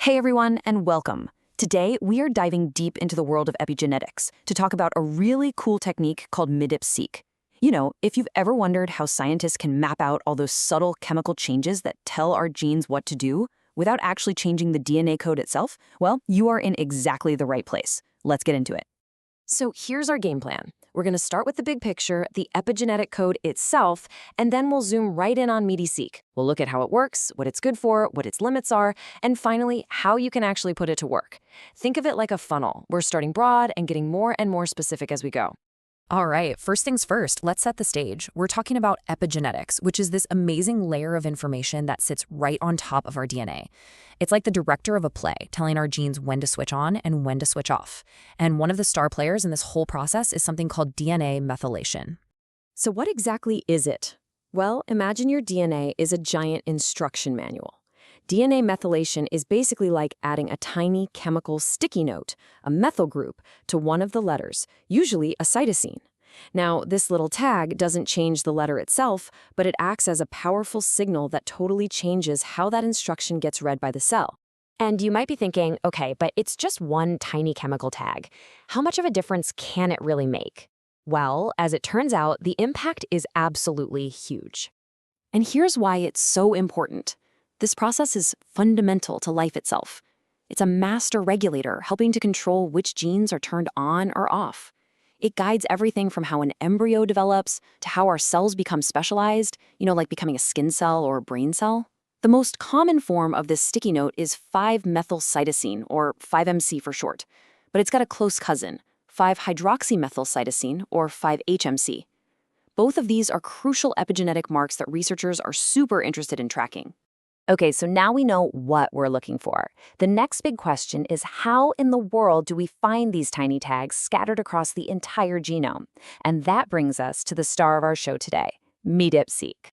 Hey everyone, and welcome. Today, we are diving deep into the world of epigenetics to talk about a really cool technique called MeDIP-seq. You know, if you've ever wondered how scientists can map out all those subtle chemical changes that tell our genes what to do without actually changing the DNA code itself, well, you are in exactly the right place. Let's get into it. So here's our game plan. We're going to start with the big picture, the epigenetic code itself, and then we'll zoom right in on MeDIP-seq. We'll look at how it works, what it's good for, what its limits are, and finally, how you can actually put it to work. Think of it like a funnel. We're starting broad and getting more and more specific as we go. All right, first things first, let's set the stage. We're talking about epigenetics, which is this amazing layer of information that sits right on top of our DNA. It's like the director of a play, telling our genes when to switch on and when to switch off. And one of the star players in this whole process is something called DNA methylation. So what exactly is it? Well, imagine your DNA is a giant instruction manual. DNA methylation is basically like adding a tiny chemical sticky note, a methyl group, to one of the letters, usually a cytosine. Now, this little tag doesn't change the letter itself, but it acts as a powerful signal that totally changes how that instruction gets read by the cell. And you might be thinking, okay, but it's just one tiny chemical tag. How much of a difference can it really make? Well, as it turns out, the impact is absolutely huge. And here's why it's so important. This process is fundamental to life itself. It's a master regulator helping to control which genes are turned on or off. It guides everything from how an embryo develops to how our cells become specialized, like becoming a skin cell or a brain cell. The most common form of this sticky note is 5-methylcytosine, or 5-MC for short, but it's got a close cousin, 5-hydroxymethylcytosine, or 5-HMC. Both of these are crucial epigenetic marks that researchers are super interested in tracking. Okay, so now we know what we're looking for. The next big question is how in the world do we find these tiny tags scattered across the entire genome? And that brings us to the star of our show today, MeDIP-seq.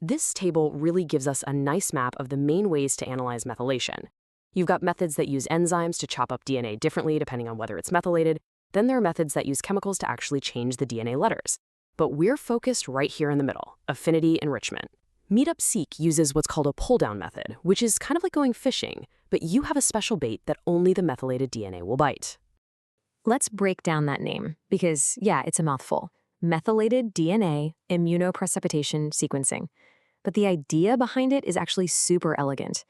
This table really gives us a nice map of the main ways to analyze methylation. You've got methods that use enzymes to chop up DNA differently depending on whether it's methylated. Then there are methods that use chemicals to actually change the DNA letters. But we're focused right here in the middle, affinity enrichment. MeDIP-seq uses what's called a pull-down method, which is kind of like going fishing, but you have a special bait that only the methylated DNA will bite. Let's break down that name, because, yeah, it's a mouthful. Methylated DNA immunoprecipitation sequencing. But the idea behind it is actually super elegant.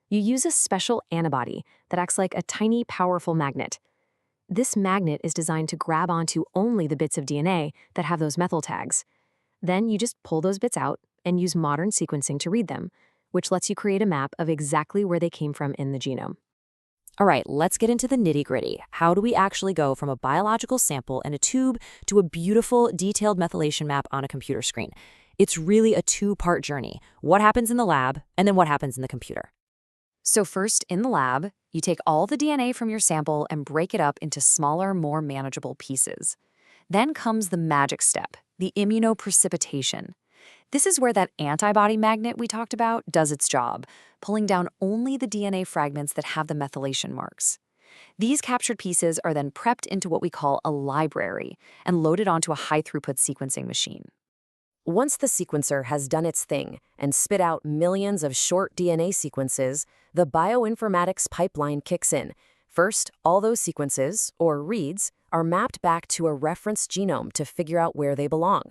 You use a special antibody that acts like a tiny, powerful magnet. This magnet is designed to grab onto only the bits of DNA that have those methyl tags. Then you just pull those bits out and use modern sequencing to read them, which lets you create a map of exactly where they came from in the genome. All right, let's get into the nitty-gritty. How do we actually go from a biological sample in a tube to a beautiful, detailed methylation map on a computer screen? It's really a two-part journey. What happens in the lab, and then what happens in the computer. So first, in the lab, you take all the DNA from your sample and break it up into smaller, more manageable pieces. Then comes the magic step, the immunoprecipitation. This is where that antibody magnet we talked about does its job, pulling down only the DNA fragments that have the methylation marks. These captured pieces are then prepped into what we call a library and loaded onto a high-throughput sequencing machine. Once the sequencer has done its thing and spit out millions of short DNA sequences, the bioinformatics pipeline kicks in. First, all those sequences, or reads, are mapped back to a reference genome to figure out where they belong.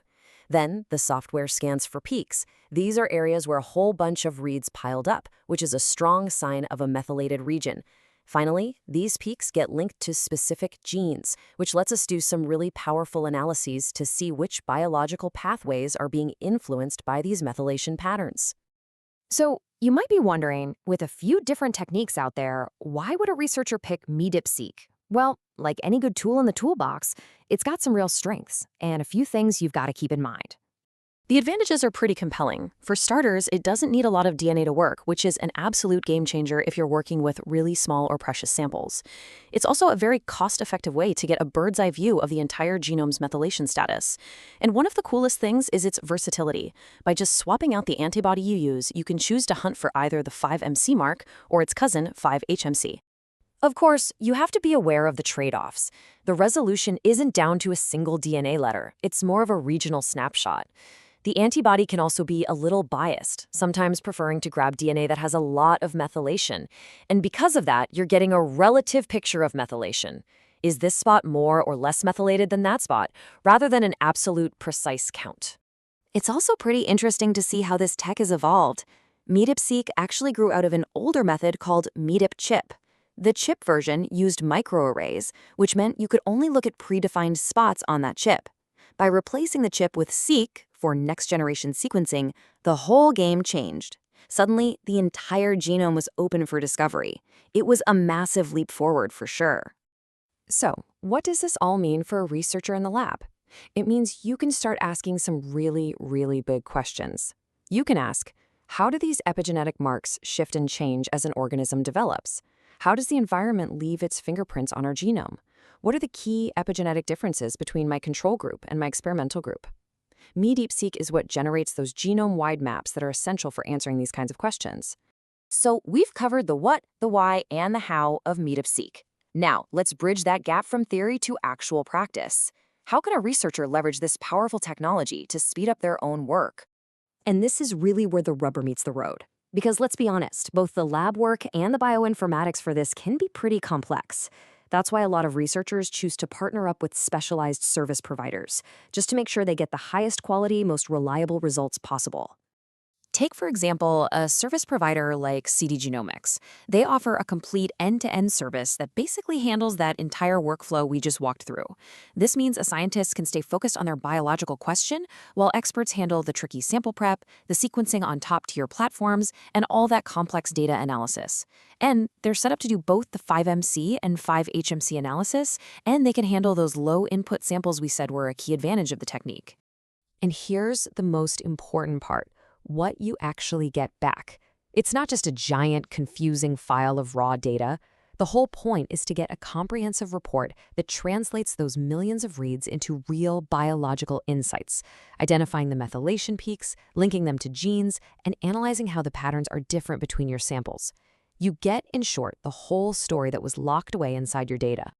Then, the software scans for peaks. These are areas where a whole bunch of reads piled up, which is a strong sign of a methylated region. Finally, these peaks get linked to specific genes, which lets us do some really powerful analyses to see which biological pathways are being influenced by these methylation patterns. So, you might be wondering, with a few different techniques out there, why would a researcher pick MeDIP-seq? Well, like any good tool in the toolbox, it's got some real strengths and a few things you've got to keep in mind. The advantages are pretty compelling. For starters, it doesn't need a lot of DNA to work, which is an absolute game changer if you're working with really small or precious samples. It's also a very cost-effective way to get a bird's-eye view of the entire genome's methylation status. And one of the coolest things is its versatility. By just swapping out the antibody you use, you can choose to hunt for either the 5-MC mark or its cousin, 5-HMC. Of course, you have to be aware of the trade-offs. The resolution isn't down to a single DNA letter. It's more of a regional snapshot. The antibody can also be a little biased, sometimes preferring to grab DNA that has a lot of methylation. And because of that, you're getting a relative picture of methylation. Is this spot more or less methylated than that spot, rather than an absolute precise count? It's also pretty interesting to see how this tech has evolved. MeDIP-seq actually grew out of an older method called MeDIP-chip. The chip version used microarrays, which meant you could only look at predefined spots on that chip. By replacing the chip with seq for next-generation sequencing, the whole game changed. Suddenly, the entire genome was open for discovery. It was a massive leap forward for sure. So, what does this all mean for a researcher in the lab? It means you can start asking some really, really big questions. You can ask, how do these epigenetic marks shift and change as an organism develops? How does the environment leave its fingerprints on our genome? What are the key epigenetic differences between my control group and my experimental group? MeDIP-seq is what generates those genome-wide maps that are essential for answering these kinds of questions. So we've covered the what, the why, and the how of MeDIP-seq. Now, let's bridge that gap from theory to actual practice. How can a researcher leverage this powerful technology to speed up their own work? And this is really where the rubber meets the road. Because let's be honest, both the lab work and the bioinformatics for this can be pretty complex. That's why a lot of researchers choose to partner up with specialized service providers, just to make sure they get the highest quality, most reliable results possible. Take, for example, a service provider like CD Genomics. They offer a complete end-to-end service that basically handles that entire workflow we just walked through. This means a scientist can stay focused on their biological question, while experts handle the tricky sample prep, the sequencing on top-tier platforms, and all that complex data analysis. And they're set up to do both the 5MC and 5HMC analysis, and they can handle those low-input samples we said were a key advantage of the technique. And here's the most important part: what you actually get back. It's not just a giant, confusing file of raw data. The whole point is to get a comprehensive report that translates those millions of reads into real biological insights, identifying the methylation peaks, linking them to genes, and analyzing how the patterns are different between your samples. You get, in short, the whole story that was locked away inside your data.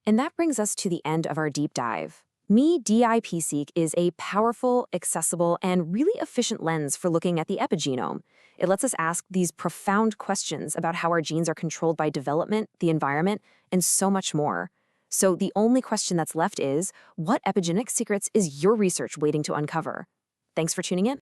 And that brings us to the end of our deep dive. MeDIP-seq is a powerful, accessible, and really efficient lens for looking at the epigenome. It lets us ask these profound questions about how our genes are controlled by development, the environment, and so much more. So the only question that's left is, what epigenetic secrets is your research waiting to uncover? Thanks for tuning in.